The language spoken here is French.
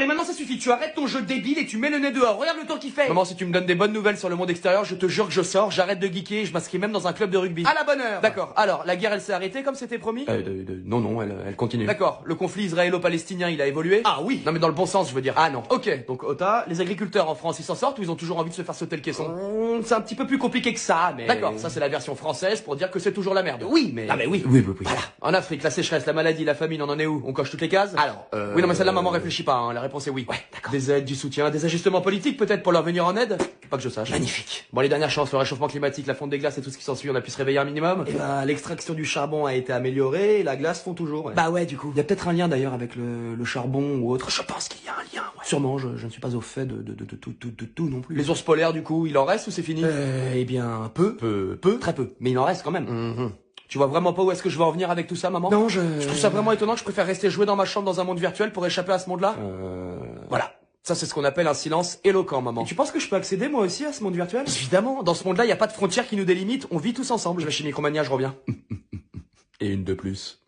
Et maintenant ça suffit, tu arrêtes ton jeu débile et tu mets le nez dehors, regarde le temps qu'il fait. Maman, si tu me donnes des bonnes nouvelles sur le monde extérieur, je te jure que je sors, j'arrête de geeker et je m'inscris même dans un club de rugby. À la bonne heure. D'accord, alors, la guerre elle s'est arrêtée comme c'était promis? Non, elle continue. D'accord, le conflit israélo-palestinien il a évolué? Ah oui. Non mais dans le bon sens je veux dire. Ah non. Ok, donc Ota, les agriculteurs en France ils s'en sortent ou ils ont toujours envie de se faire sauter le caisson? C'est un petit peu plus compliqué que ça, mais... D'accord, ça c'est la version française pour dire que c'est toujours la merde. Oui, mais... Ah mais oui. Voilà. En Afrique, la sécheresse, la maladie, la famine, on en est où? On coche toutes les cases? Alors, oui non mais celle-là maman réfléchit pas, hein. La réponse est oui. Ouais, d'accord. Des aides, du soutien, des ajustements politiques peut-être pour leur venir en aide? Pas que je sache. Magnifique. Bon, les dernières chances, le réchauffement climatique, la fonte des glaces et tout ce qui s'ensuit, on a pu se réveiller un minimum? Eh ben, l'extraction du charbon a été améliorée et la glace fond toujours. Ouais. Bah ouais, du coup. Il y a peut-être un lien d'ailleurs avec le charbon ou autre. Je pense qu'il y a un lien, ouais. Sûrement, je ne suis pas au fait de tout non plus. Les ours polaires, du coup, il en reste ou c'est fini? Eh bien, très peu. Mais il en reste quand même. Tu vois vraiment pas où est-ce que je vais en venir avec tout ça, maman? Non, je trouve ça vraiment étonnant que je préfère rester jouer dans ma chambre dans un monde virtuel pour échapper à ce monde-là. Voilà. Ça, c'est ce qu'on appelle un silence éloquent, maman. Et tu penses que je peux accéder, moi aussi, à ce monde virtuel? Évidemment. Dans ce monde-là, il n'y a pas de frontières qui nous délimitent. On vit tous ensemble. Je vais chez Micromania, je reviens. Et une de plus.